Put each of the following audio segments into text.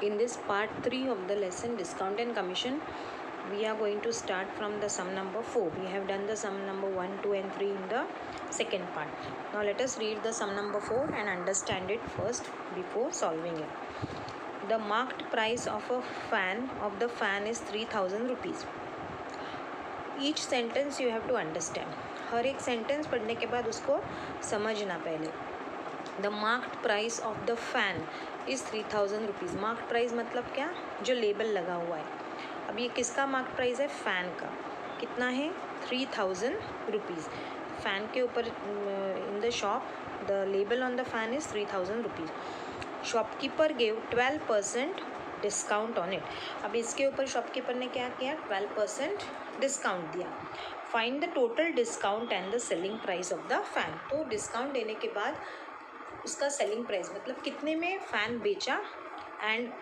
In this part 3 of the lesson discount and commission, we are going to start from the sum number 4. We have done the sum number 1, 2 and 3 in the second part. Now let us read the sum number 4 and understand it first before solving it. The marked price of the fan is 3000 rupees. Each sentence you have to understand. हर एक sentence पढ़ने के बाद उसको समझना पहले. The marked price of the fan is 3000 rupees. Marked price मतलब क्या? जो लेबल लगा हुआ है. अब ये किसका मार्क्ड प्राइस है? फ़ैन का. कितना है? 3000 रुपीज़. फ़ैन के ऊपर in the shop the label on the fan is 3000 rupees. Shopkeeper gave 12% discount on it. अब इसके ऊपर शॉपकीपर ने क्या किया? 12% डिस्काउंट दिया. Find the total discount and the selling price of the fan. तो डिस्काउंट देने के बाद उसका सेलिंग प्राइस मतलब कितने में फ़ैन बेचा एंड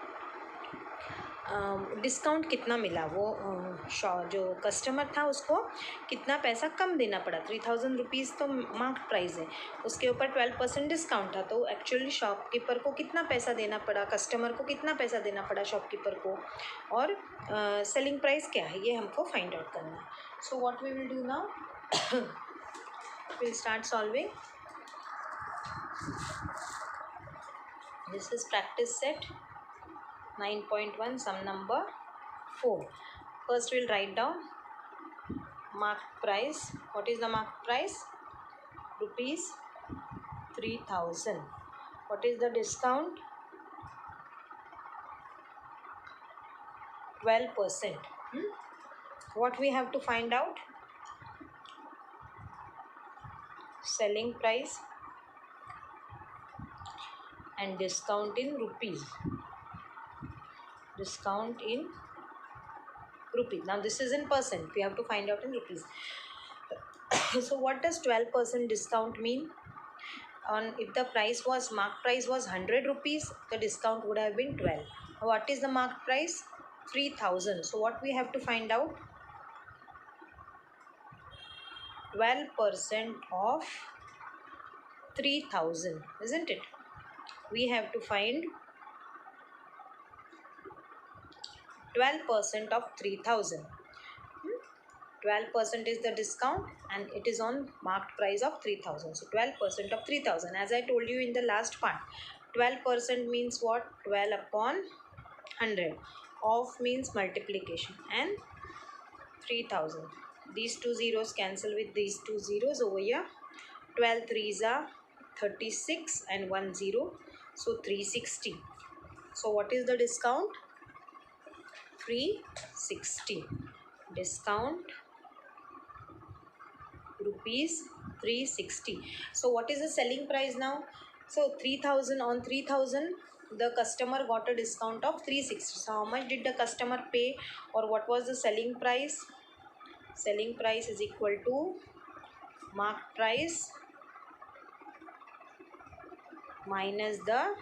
डिस्काउंट कितना मिला. वो जो कस्टमर था उसको कितना पैसा कम देना पड़ा. 3000 रुपीज़ तो मार्क्ड प्राइस है, उसके ऊपर 12% डिस्काउंट था. तो एक्चुअली शॉपकीपर को कितना पैसा देना पड़ा, कस्टमर को कितना पैसा देना पड़ा शॉपकीपर को, और सेलिंग प्राइस क्या है, ये हमको फाइंड आउट करना है. So what we will do now, will start solving. This is practice set 9.1 sum number 4. First we'll write down marked price. What is the marked price? Rupees 3000. What is the discount? 12%. What we have to find out? Selling price and discount in rupees. Discount in rupees. Now this is in percent. We have to find out in rupees. So what does 12% discount mean? On if the price was marked price was 100 rupees, the discount would have been 12. What is the marked price? 3000. So what we have to find out? 12% of 3000, isn't it? We have to find 12% of 3000. 12% is the discount and it is on marked price of 3000. So 12% of 3000. As I told you in the last part, 12% means what? 12 upon 100. Of means multiplication and 3000. These two zeros cancel with these two zeros over here. 12 threes are 36 and 1 0. So 360. So what is the discount? 360. Discount rupees 360. So what is the selling price now? So 3000 on 3000 the customer got a discount of 360. So how much did the customer pay, or what was the selling price? Selling price is equal to marked price minus the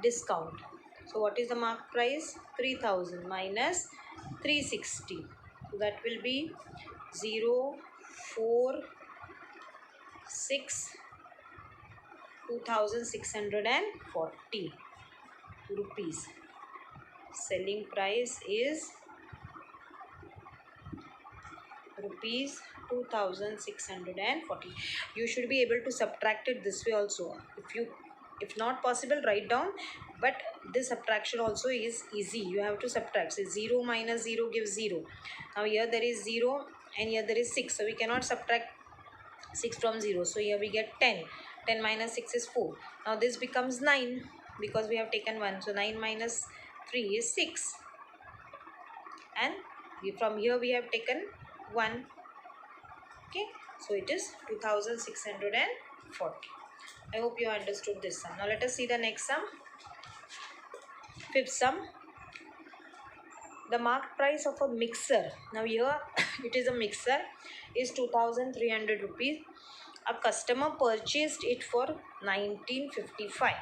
discount. So what is the marked price? 3000 minus 360. So that will be 046 2640 rupees. Selling price is rupees 2640. You should be able to subtract it this way also. If not possible, write down, but this subtraction also is easy. You have to subtract. So 0 minus 0 gives 0. Now here there is 0 and here there is 6, so we cannot subtract 6 from 0. So here we get 10. 10 minus 6 is 4. Now this becomes 9 because we have taken 1. So 9 minus 3 is 6. And from here we have taken 1. Okay. So it is 2640. I hope you understood this sum. Now let us see the next sum. Fifth sum. The marked price of a mixer. Now here it is a mixer is 2300 rupees. A customer purchased it for 1955.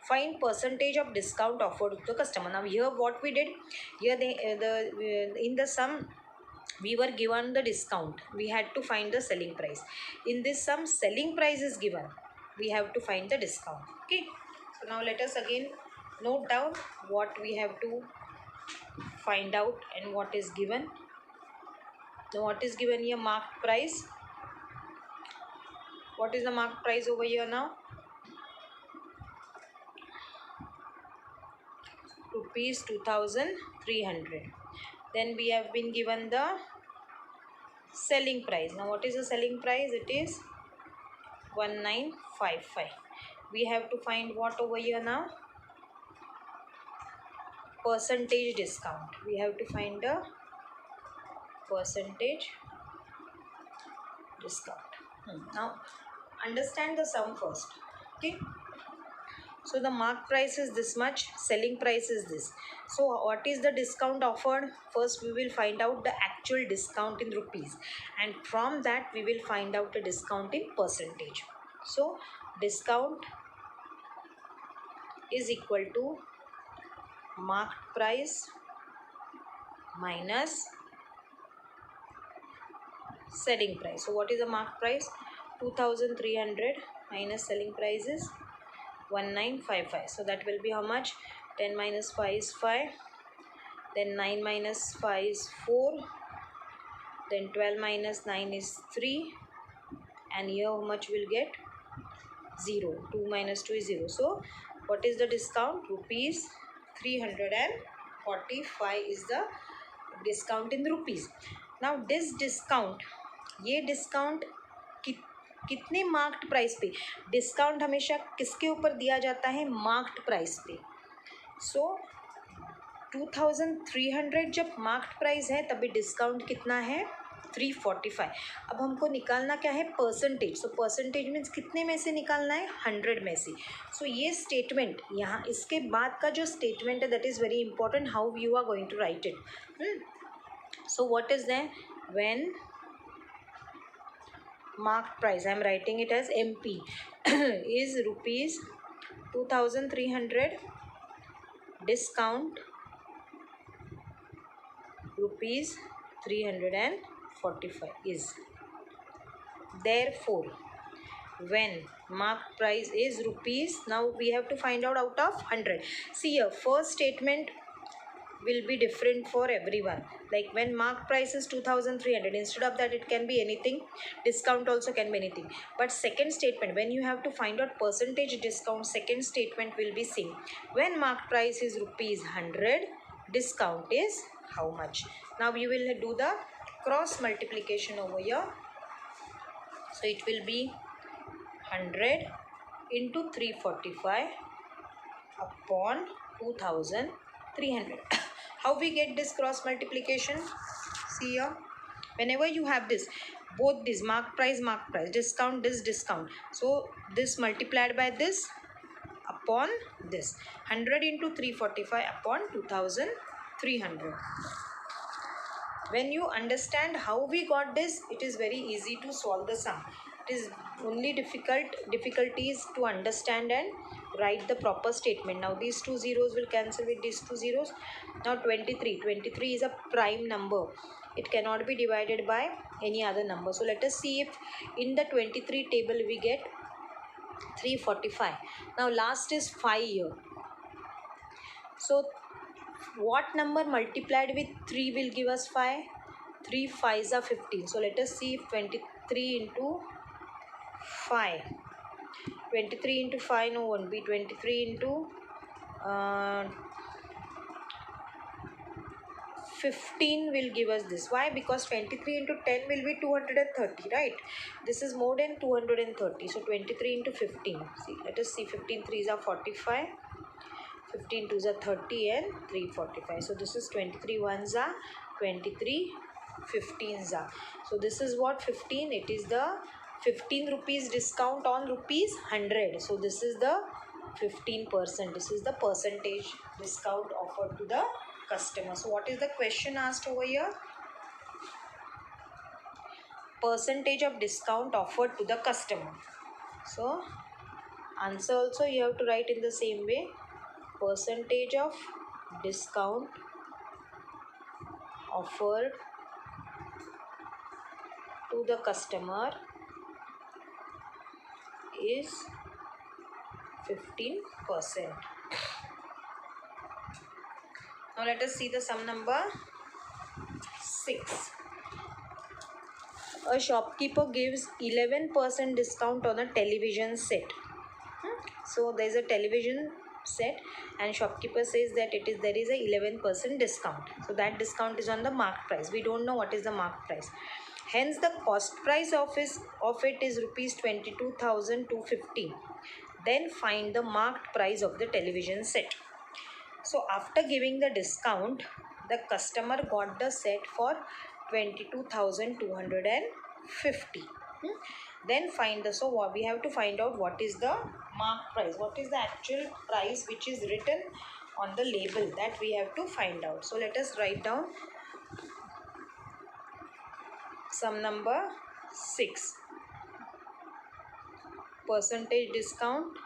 Find percentage of discount offered to the customer. Now here what we did, here in the sum we were given the discount. We had to find the selling price. In this sum, selling price is given. We have to find the discount. Okay. So now let us again Note down what we have to find out and what is given. Now what is given here? Marked price. What is the marked price over here now? Rupees 2300. Then we have been given the selling price. Now what is the selling price? It is 1955. We have to find what over here now? Percentage discount. We have to find the percentage discount. Now understand the sum first. Okay. So the mark price is this much, selling price is this. So what is the discount offered? First we will find out the actual discount in rupees, and from that we will find out the discount in percentage. So discount is equal to marked price minus selling price. So what is the marked price? 2300 minus selling price is 1955. So that will be how much? 10 minus 5 is 5. Then 9 minus 5 is 4. Then 12 minus 9 is 3. And here how much will get? 0. 2 minus 2 is 0. So what is the discount? Rupees 345 is the discount in rupees. Now this discount, ये discount कितने marked price पे? Discount हमेशा किसके ऊपर दिया जाता है? Marked price पे. सो 2300 जब मार्क्ड प्राइस है तभी डिस्काउंट कितना है? 345. अब हमको निकालना क्या है? परसेंटेज. सो परसेंटेज मीन्स कितने में से निकालना है? 100 में से. सो ये स्टेटमेंट यहाँ इसके बाद का जो स्टेटमेंट है that is very important. How you are going to write it. So what is there? When marked price, I am writing it as MP, is rupees 2300, discount rupees 345 is. Therefore when marked price is rupees, now we have to find out of 100. See here, first statement will be different for everyone. Like when mark price is 2300, instead of that it can be anything, discount also can be anything. But second statement, when you have to find out percentage discount, second statement will be same. When mark price is rupees 100, discount is how much? Now you will do the cross multiplication over here. So it will be 100 into 345 upon 2300. How we get this cross multiplication? See here, whenever you have this, both this mark price, discount, this discount, so this multiplied by this upon this, 100 into 345 upon 2300. When you understand how we got this, it is very easy to solve the sum. It is only difficulty is to understand and write the proper statement. Now these two zeros will cancel with these two zeros. Now 23 is a prime number. It cannot be divided by any other number. So let us see if in the 23 table we get 345. Now last is 5 here. So what number multiplied with 3 will give us 5? 3 5s are 15. So let us see if 23 into 5. 23 into 5 no won't be. 23 into 15 will give us this. Why? Because 23 into 10 will be 230, right? This is more than 230. So 23 into 15. See, let us see. 15 3s are 45. 15 2s are 30 and 345. So this is 23 1s are 23 15s are. So this is what 15. It is the 15 rupees discount on rupees 100. So this is the 15%. This is the percentage discount offered to the customer. So what is the question asked over here? Percentage of discount offered to the customer. So answer also you have to write in the same way. Percentage of discount offered to the customer is 15%. Now let us see the sum number 6. A shopkeeper gives 11% discount on a television set. So there is a television set and shopkeeper says that there is a 11% discount. So that discount is on the marked price. We don't know what is the marked price. Hence the cost price of it is rupees 22,250. Then find the marked price of the television set. So after giving the discount, the customer got the set for 22,250. Then so what we have to find out what is the marked price, what is the actual price which is written on the label, that we have to find out. So let us write down sum number 6. Percentage discount,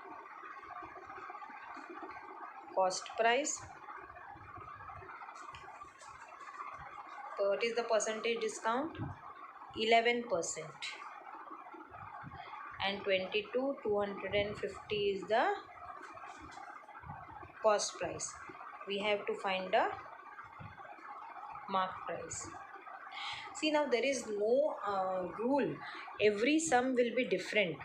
cost price. So what is the percentage discount? 11%. And 22,250 is the cost price. We have to find the marked price. See, now there is no rule. Every sum will be different.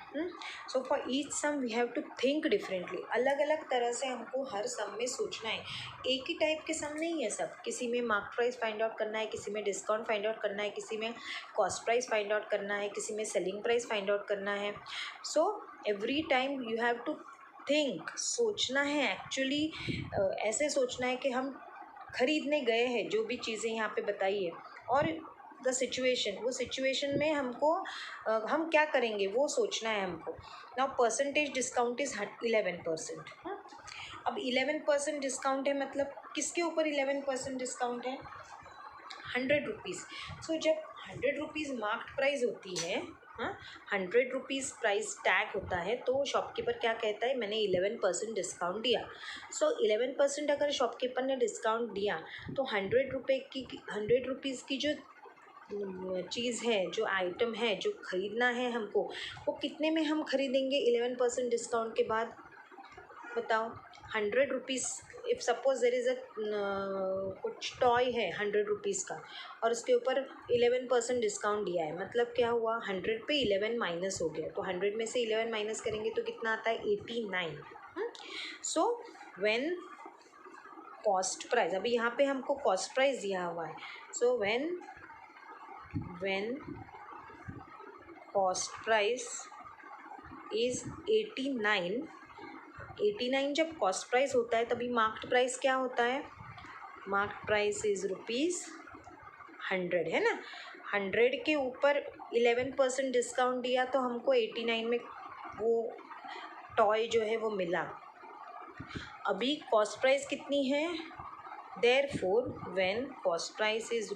So for each sum we have to think differently. अलग अलग तरह से हमको हर सम में सोचना है. एक ही type के सम नहीं है सब. किसी में मार्क प्राइस फाइंड आउट करना है, किसी में डिस्काउंट फाइंड आउट करना है, किसी में कॉस्ट प्राइस फाइंड आउट करना है, किसी में सेलिंग प्राइस फाइंड आउट करना है. So every time you have to think, सोचना है. एक्चुअली ऐसे सोचना है कि हम खरीदने गए हैं जो भी चीज़ें यहाँ पे बताई है, और द सिचुएशन, वो सिचुएशन में हमको हम क्या करेंगे वो सोचना है हमको. Now percentage discount is 11%. अब 11% डिस्काउंट है, मतलब किसके ऊपर 11% डिस्काउंट है? 100 रुपीज़. सो जब 100 रुपीज़ मार्क्ड प्राइस होती है, 100 रुपीज़ प्राइस टैग होता है, तो शॉपकीपर क्या कहता है? मैंने 11% डिस्काउंट दिया. सो 11% अगर शॉपकीपर ने डिस्काउंट दिया तो 100 रुपीज़ की जो चीज़ है, जो आइटम है, जो ख़रीदना है हमको, वो कितने में हम खरीदेंगे 11% डिस्काउंट के बाद? बताओ. 100 rupees, if suppose there is a कुछ टॉय है 100 रुपीज़ का और उसके ऊपर 11% डिस्काउंट दिया है, मतलब क्या हुआ? 100 पे 11 माइनस हो गया. तो 100 में से 11 माइनस करेंगे तो कितना आता है? 89. सो व्हेन कॉस्ट प्राइस, अभी यहाँ पे हमको कॉस्ट प्राइस दिया हुआ है. So when cost price is 89, जब कॉस्ट प्राइस होता है तभी मार्क्ड प्राइस क्या होता है? मार्क्ड प्राइस इज़ ₹100, है ना. 100 के ऊपर 11% डिस्काउंट दिया तो हमको 89 में वो टॉय जो है वो मिला. अभी कॉस्ट प्राइस कितनी है? Therefore when cost price is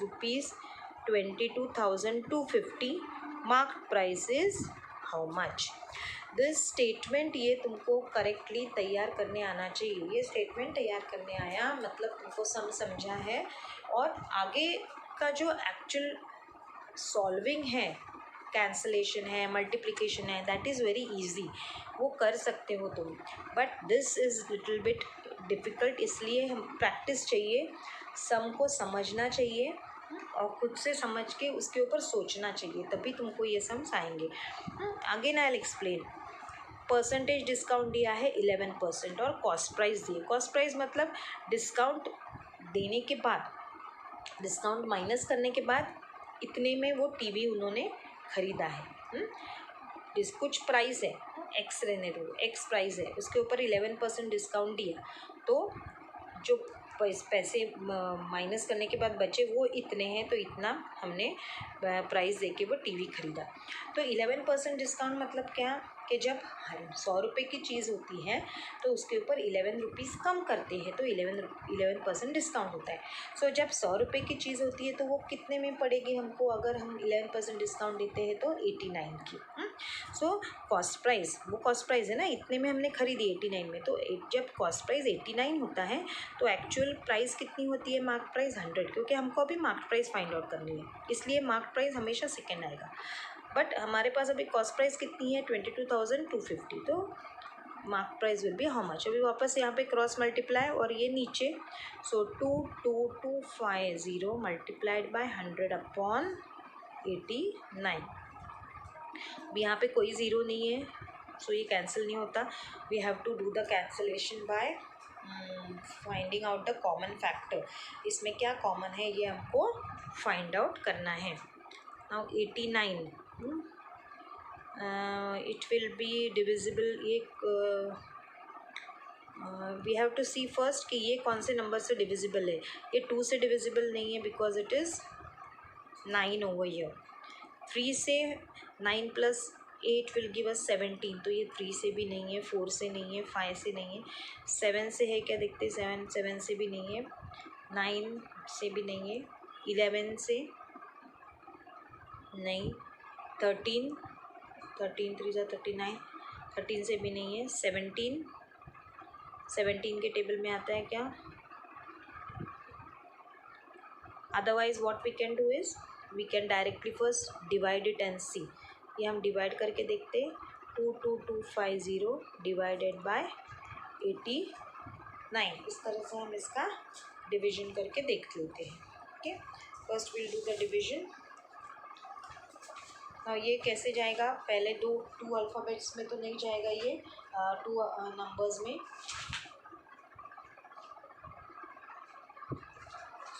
₹22,250, marked price is how much? This statement, ये तुमको करेक्टली तैयार करने आना चाहिए. ये स्टेटमेंट तैयार करने आया मतलब तुमको समझा है, और आगे का जो एक्चुअल सॉल्विंग है, कैंसलेशन है, मल्टीप्लिकेशन है, दैट इज़ वेरी इजी, वो कर सकते हो तुम. But this is little bit difficult, इसलिए हम प्रैक्टिस चाहिए, सम को समझना चाहिए और खुद से समझ के उसके ऊपर सोचना चाहिए, तभी तुमको ये सम्स आएंगे. आगे ना आई एक्सप्लेन. परसेंटेज डिस्काउंट दिया है 11% और कॉस्ट प्राइस दिए. कॉस्ट प्राइस मतलब डिस्काउंट देने के बाद, डिस्काउंट माइनस करने के बाद इतने में वो टीवी उन्होंने ख़रीदा है. कुछ प्राइस है, एक्स रहने दो, एक्स प्राइस है, उसके ऊपर 11% डिस्काउंट दिया, तो जो पैसे माइनस करने के बाद बचे वो इतने हैं, तो इतना हमने प्राइस देके वो टीवी ख़रीदा. तो 11% डिस्काउंट मतलब क्या कि जब 100 रुपये की चीज़ होती है तो उसके ऊपर 11 रुपीज़ कम करते हैं, तो 11% डिस्काउंट होता है. सो जब 100 रुपये की चीज़ होती है तो वो कितने में पड़ेगी हमको? अगर हम 11% डिस्काउंट देते हैं तो 89 की. सो कॉस्ट प्राइस, वो कॉस्ट प्राइस है ना, इतने में हमने खरीदी 89 में, तो जब कॉस्ट प्राइस 89 होता है तो एक्चुअल प्राइस कितनी होती है? मार्क प्राइस 100, क्योंकि हमको अभी मार्क प्राइस फाइंड आउट करनी है, इसलिए मार्क प्राइस हमेशा सेकेंड आएगा. बट हमारे पास अभी कॉस्ट प्राइस कितनी है? 22,250. तो mark price will be how much. अभी वापस यहाँ पे क्रॉस मल्टीप्लाई और ये नीचे. सो 22250 मल्टीप्लाइड बाय 100 अपॉन 89. अभी यहाँ पे कोई ज़ीरो नहीं है, सो ये कैंसिल नहीं होता. We have to do the cancellation by finding out the common factor. इसमें क्या कॉमन है ये हमको फाइंड आउट करना है. Now 89 it will be divisible. एक we have to see first कि ये कौन से नंबर से डिविजिबल है. ये 2 से डिविजिबल नहीं है because it is 9 over year. 3 से 9 प्लस 8 विल गिव अस 17. तो ये 3 से भी नहीं है, 4 से नहीं है, 5 से नहीं है. 7 से है क्या देखते हैं. 7 से भी नहीं है. 9 से भी नहीं है. 11 से नहीं. 13 3 जा 39. 13 से भी नहीं है. 17 के टेबल में आता है क्या. Otherwise what we can do is we can directly first divide it and see. ये हम डिवाइड करके देखते हैं. 22250 डिवाइडेड बाय 89. इस तरह से हम इसका डिवीजन करके देख लेते हैं. Okay, first will do the division. ये कैसे जाएगा. पहले टू अल्फ़ाबेट्स में तो नहीं जाएगा ये, 2 नंबर्स में.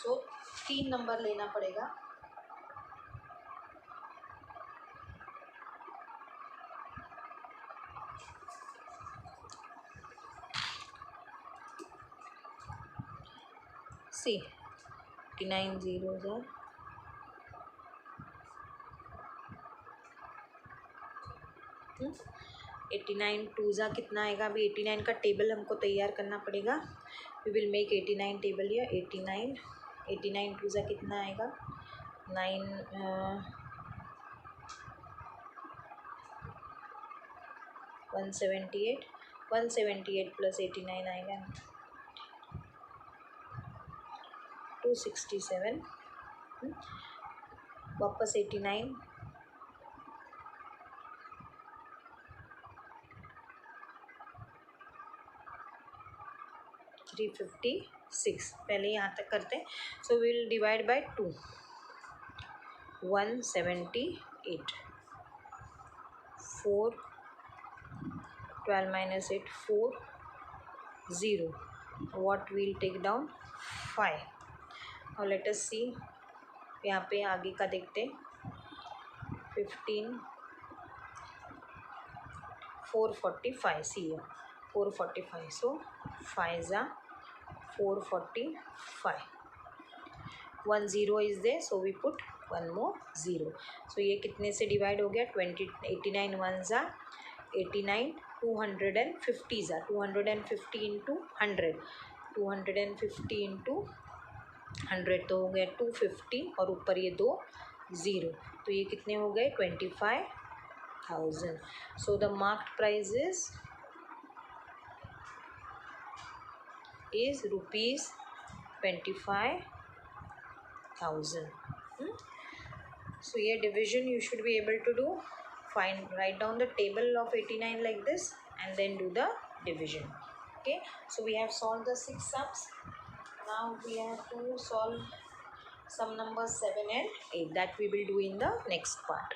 सो 3 नंबर लेना पड़ेगा. सी 89 zeros are 89 टूज़ा कितना आएगा. अभी 89 का टेबल हमको तैयार करना पड़ेगा. वी विल मेक 89 टेबल या 89 टूज़ा कितना आएगा. 9 178 प्लस 89 आएगा 267. वापस 89. 356. पहले यहाँ तक करते हैं. So will divide by 2. 178. 4 12 minus 8 4 0. what we'll take down 5. now let us see. यहाँ पे आगे का देखते हैं. 15 445. सी 445. so 5 जा 445. 1 0 is there, so we put 1 more 0. so ये कितने से डिवाइड हो गया. 89 1 जा 89. 250 जा 250 इंटू 100. 250 इंटू 100 तो हो गया 250 और ऊपर ये 2 0. तो ये कितने हो गए 25,000. So the marked price is rupees 25,000. So ये division you should be able to do. Write down the table of 89 like this and then do the division. Okay, so we have solved the 6 sums. Now we have to solve sum numbers 7 and 8 that we will do in the next part.